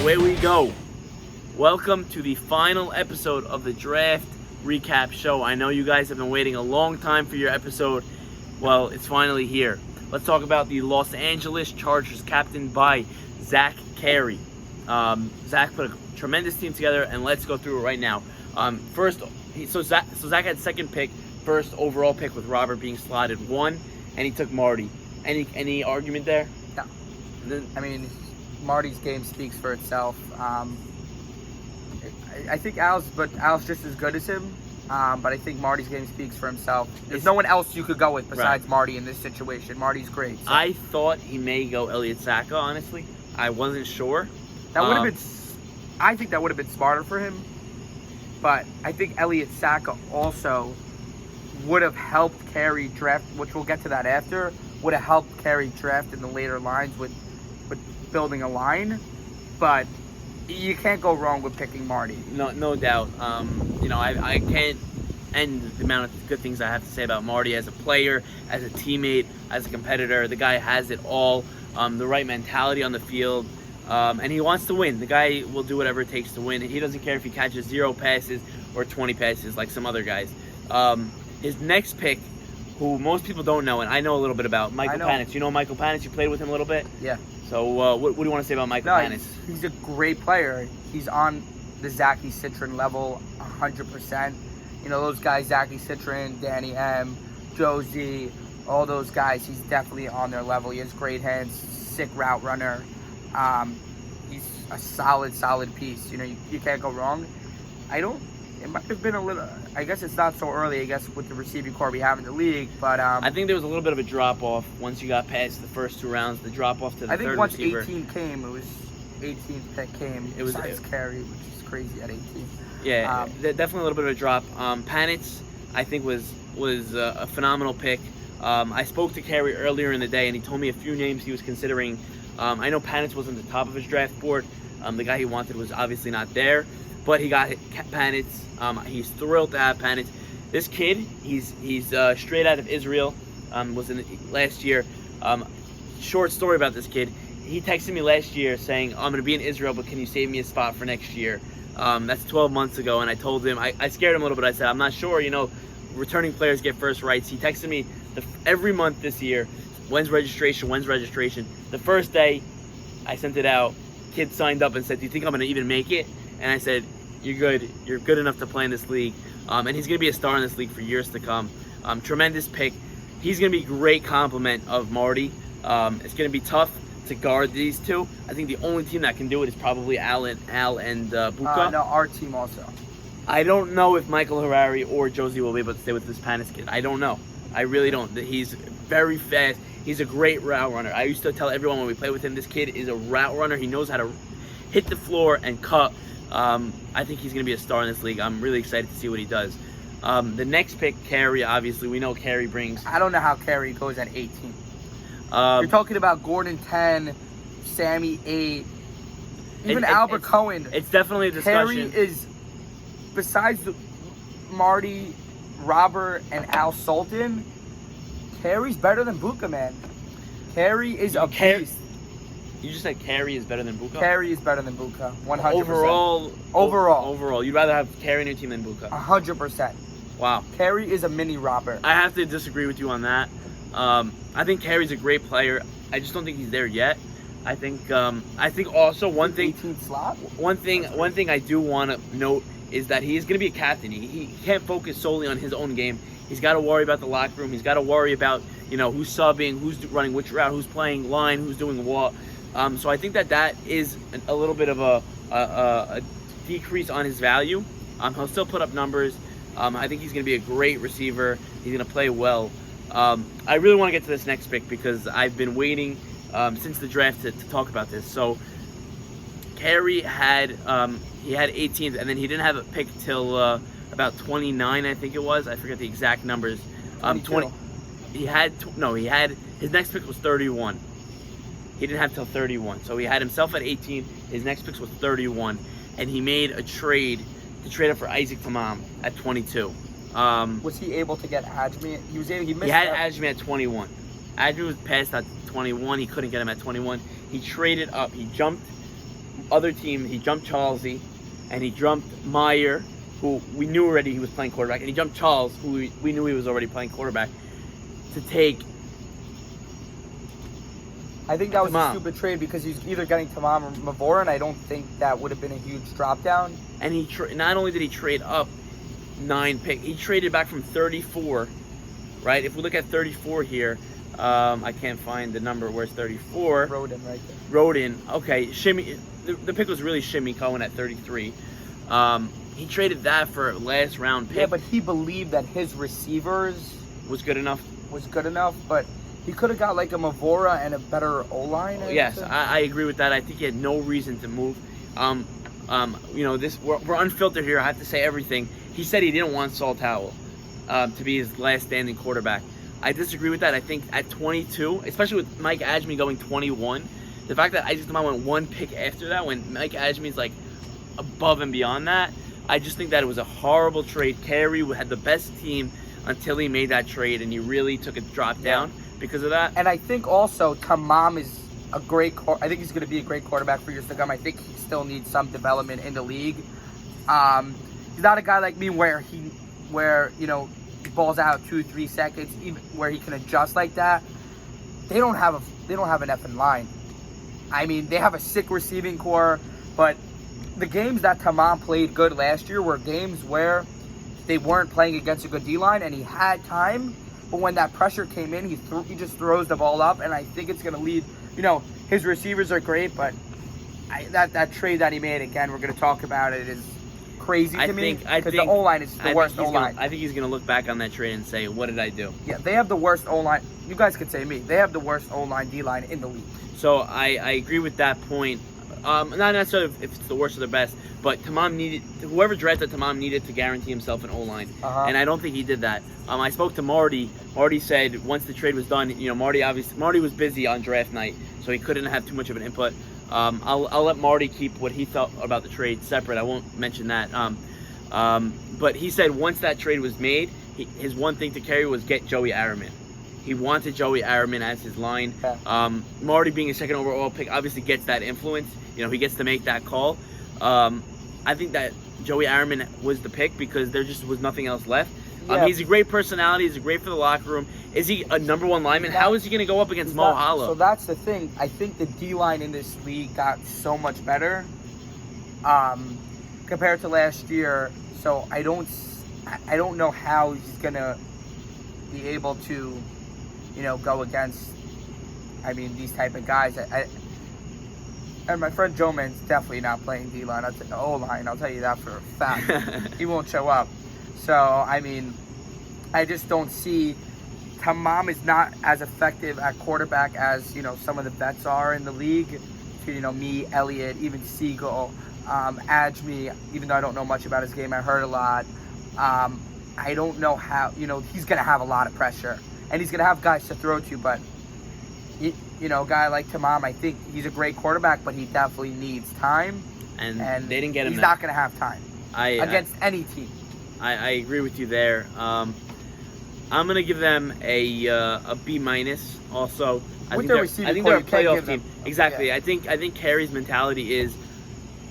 away we go. Welcome to the final episode of the draft recap show. I know you guys have been waiting a long time for your episode. Well, it's finally here. Let's talk about the Los Angeles Chargers, captained by Zach Carey. Zach put a tremendous team together, and let's go through it right now. Zach had second pick, first overall pick with Robert being slotted 1, and he took Marty. Any argument there? No. I mean, Marty's game speaks for itself. I think Al's just as good as him. But I think Marty's game speaks for himself. There's no one else you could go with besides Marty in this situation. Marty's great. So. I thought he may go Elliott Sacca, honestly. I wasn't sure. That would have been. I think that would have been smarter for him. But I think Elliott Sacca also would have helped Carey draft, which we'll get to that after. Would have helped Carey draft in the later lines with building a line. But you can't go wrong with picking Marty. No doubt. I can't end the amount of good things I have to say about Marty as a player, as a teammate, as a competitor. The guy has it all. The right mentality on the field. And he wants to win. The guy will do whatever it takes to win. He doesn't care if he catches 0 passes or 20 passes like some other guys. His next pick, who most people don't know, and I know a little bit about, Michael Penix. You know Michael Penix? You played with him a little bit? Yeah. So what do you want to say about Michael Penix? He's a great player. He's on the Zachy Citron level 100%. You know, those guys, Zachy Citron, Danny M, Josie, all those guys, he's definitely on their level. He has great hands, sick route runner. He's a solid piece. You know, you can't go wrong. It might have been a little, I guess it's not so early, I guess, with the receiving core we have in the league, but I think there was a little bit of a drop-off once you got past the first 2 rounds, the drop-off to the third once receiver. 18 came, it was 18th pick came, it was Carey, which is crazy at 18. Yeah, definitely a little bit of a drop. Penix, I think, was a phenomenal pick. I spoke to Carey earlier in the day, and he told me a few names he was considering. I know Penix wasn't the top of his draft board. The guy he wanted was obviously not there, but he got Penix. He's thrilled to have Penix. This kid, he's straight out of Israel. Was in last year. Short story about this kid. He texted me last year saying, "I'm going to be in Israel, but can you save me a spot for next year?" That's 12 months ago, and I told him, I scared him a little bit. I said, "I'm not sure. You know, returning players get first rights." He texted me every month this year. When's registration? The first day, I sent it out. Kid signed up and said, "Do you think I'm going to even make it?" And I said, "You're good. You're good enough to play in this league." And he's going to be a star in this league for years to come. Tremendous pick. He's going to be a great complement of Marty. It's going to be tough to guard these two. I think the only team that can do it is probably Al and Buka. No, our team also. I don't know if Michael Harari or Josie will be able to stay with this Penix kid. I don't know. I really don't. He's very fast. He's a great route runner. I used to tell everyone when we play with him, this kid is a route runner. He knows how to hit the floor and cut. I think he's going to be a star in this league. I'm really excited to see what he does. The next pick, Carey, obviously. We know Carey brings... I don't know how Carey goes at 18. You're talking about Gordon 10, Sammy 8, even Albert Cohen. It's definitely a discussion. Carey is, besides Marty, Robert, and Al Sultan, Carey's better than Buka, man. Carey is a beast. You just said Carey is better than Buka? Carey is better than Buka, 100%. Overall. You'd rather have Carey in your team than Buka? 100%. Wow. Carey is a mini Robert. I have to disagree with you on that. I think Carey's a great player. I just don't think he's there yet. I think also one thing 18th slot? One thing I do want to note is that he is going to be a captain. He can't focus solely on his own game. He's got to worry about the locker room. He's got to worry about, you know, who's subbing, who's running which route, who's playing line, who's doing what. So I think that is a little bit of a decrease on his value. He'll still put up numbers. I think he's going to be a great receiver. He's going to play well. I really want to get to this next pick because I've been waiting since the draft to talk about this. So Carey had 18th, and then he didn't have a pick till about 29, I think it was. I forget the exact numbers. 20. He had his next pick was 31. He didn't have till 31, so he had himself at 18. His next pick was 31, and he made a trade to trade up for Isaac Tamam at 22. Was he able to get Ajmi? He had Ajmi at 21. Ajmi was passed at 21. He couldn't get him at 21. He traded up. He jumped other team, he jumped Charlesy, and he jumped Meyer, who we knew already he was playing quarterback, and he jumped Charles, who we knew he was already playing quarterback, to take. I think that was Tamam. a stupid trade because he's either getting Tamam or Mavor, and I don't think that would have been a huge drop down. And he not only did he trade up 9 picks, he traded back from 34, right? If we look at 34 here, I can't find the number. Where's 34? Roden right there. Roden. Okay, Shimmy. The pick was really Shimmy Cohen at 33. He traded that for a last round pick. Yeah, but he believed that his receivers Was good enough. was good enough, but he could have got like a Mavora and a better O-line. Yes, I agree with that. I think he had no reason to move. We're unfiltered here. I have to say everything. He said he didn't want Saul Towell to be his last standing quarterback. I disagree with that. I think at 22, especially with Mike Adjemi going 21, the fact that Isaac Tamam went 1 pick after that, when Mike Adjemi's like above and beyond that, I just think that it was a horrible trade. Carey had the best team until he made that trade, and he really took a drop down because of that. And I think also Tamam is a great. I think he's going to be a great quarterback for years to come. I think he still needs some development in the league. He's not a guy like me where he balls out 2-3 seconds, even where he can adjust like that. They don't have an effing line. I mean, they have a sick receiving core, but the games that Tamam played good last year were games where they weren't playing against a good D-line, and he had time. But when that pressure came in, he just throws the ball up, and I think it's going to lead. His receivers are great, but that trade that he made, again, we're going to talk about it, is crazy to me because the O-line is the worst O-line. I think he's going to look back on that trade and say, what did I do? Yeah, they have the worst O-line. You guys could say me. They have the worst O-line, D-line in the league. So I agree with that point. Not necessarily if it's the worst or the best, but whoever drafted Tamam needed to guarantee himself an O-line. And I don't think he did that. I spoke to Marty. Marty said once the trade was done, Marty was busy on draft night, so he couldn't have too much of an input. I'll let Marty keep what he thought about the trade separate. I won't mention that. But he said once that trade was made, his one thing to carry was get Joey Araman. He wanted Joey Araman as his line. Yeah. Marty being a second overall pick obviously gets that influence. He gets to make that call. I think that Joey Araman was the pick because there just was nothing else left. Yeah. He's a great personality. He's great for the locker room. Is he a number 1 lineman? How is he going to go up against Mo Hollow? So that's the thing. I think the D-line in this league got so much better compared to last year. So I don't know how he's going to be able to, go against, these type of guys. And my friend Joe Man's definitely not playing D-line. O-line, I'll tell you that for a fact. He won't show up. So, I just don't see. Tamam is not as effective at quarterback as, some of the vets are in the league. Me, Elliott, even Siegel, Adjemi, even though I don't know much about his game, I heard a lot. I don't know how, he's going to have a lot of pressure. And he's going to have guys to throw to, but, a guy like Tamam, I think he's a great quarterback, but he definitely needs time. And they didn't get him. He's not going to have time against any team. I agree with you there. I'm going to give them a B minus. Also, I think they're a playoff team. Exactly. Yeah. I think Carey's mentality is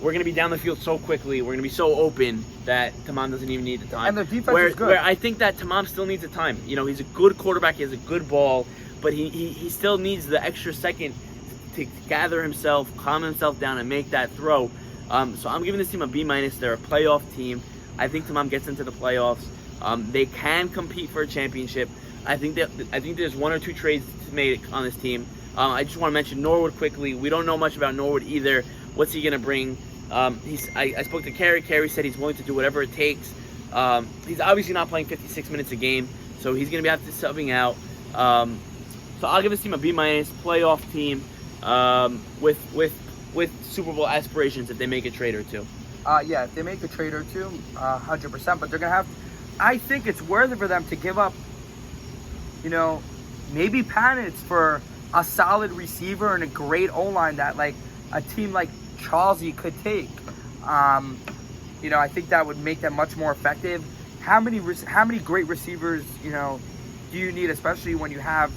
we're going to be down the field so quickly. We're going to be so open that Tamam doesn't even need the time. And the defense is good. Where I think that Tamam still needs the time. He's a good quarterback. He has a good ball, but he still needs the extra second to gather himself, calm himself down, and make that throw. So I'm giving this team a B minus. They're a playoff team. I think Tamam gets into the playoffs. They can compete for a championship. I think there's 1 or 2 trades to make on this team. I just want to mention Norwood quickly. We don't know much about Norwood either. What's he going to bring? I spoke to Carey. Carey said he's willing to do whatever it takes. He's obviously not playing 56 minutes a game, so he's going to be after subbing out. So I'll give this team a B minus, playoff team with Super Bowl aspirations if they make a trade or two. Yeah, if they make a trade or two, 100%. But they're going to have. I think it's worth it for them to give up, maybe Panitz for a solid receiver and a great O-line that, like, a team like Charlesy could take. I think that would make them much more effective. How many great receivers, do you need, especially when you have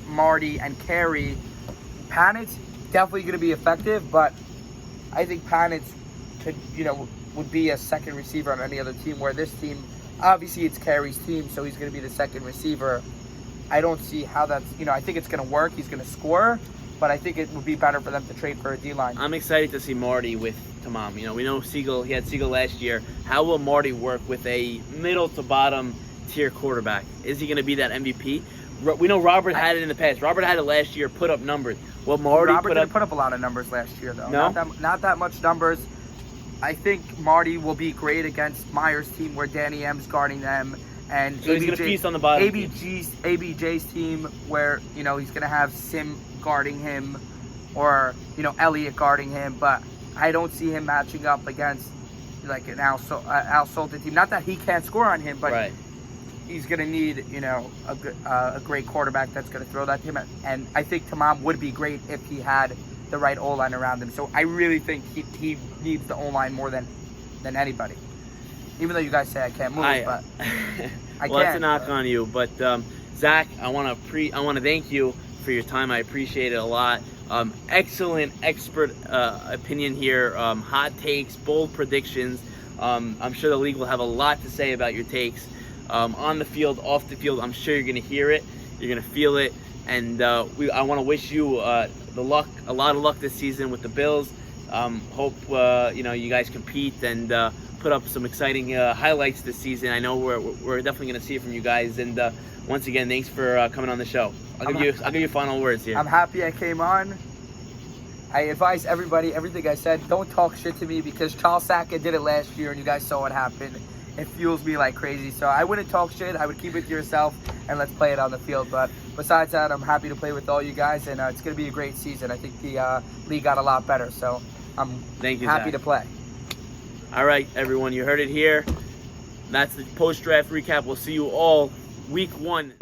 Marty and Carey? Panitz definitely going to be effective, but I think Panitz could, would be a second receiver on any other team, where this team, obviously it's Carey's team, so he's going to be the second receiver. I don't see how that's, I think it's going to work. He's going to score, but I think it would be better for them to trade for a D-line. I'm excited to see Marty with Tamam. We know Siegel, he had Siegel last year. How will Marty work with a middle to bottom tier quarterback? Is he going to be that MVP? We know Robert had it in the past. Robert had it last year, put up numbers. Well, Marty Robert didn't put up a lot of numbers last year, though. No? Not that much numbers. I think Marty will be great against Myers' team, where Danny M's guarding them, and so he's going to feast on the bottom. ABJ's team, where he's going to have Sim guarding him, or Elliott guarding him. But I don't see him matching up against like an Al Sultan team. Not that he can't score on him, but right. He's going to need a great quarterback that's going to throw that to him. And I think Tamam would be great if he had the right O-line around him. So I really think he needs the O-line more than anybody. Even though you guys say I can't move, but I well, can. that's a knock on you. But Zach, I want to thank you for your time. I appreciate it a lot. Excellent expert opinion here. Hot takes, bold predictions. I'm sure the league will have a lot to say about your takes. On the field, off the field, I'm sure you're going to hear it. You're going to feel it. And I want to wish you a lot of luck this season with the Bills. Hope you guys compete and put up some exciting highlights this season. I know we're definitely going to see it from you guys. And once again, thanks for coming on the show. I'll give you final words here. I'm happy I came on. I advise everybody, everything I said, don't talk shit to me, because Charles Sackett did it last year and you guys saw what happened. It fuels me like crazy. So I wouldn't talk shit. I would keep it to yourself and let's play it on the field. But besides that, I'm happy to play with all you guys, and it's going to be a great season. I think the league got a lot better, so I'm happy to play. All right, everyone, you heard it here. That's the post-draft recap. We'll see you all week 1.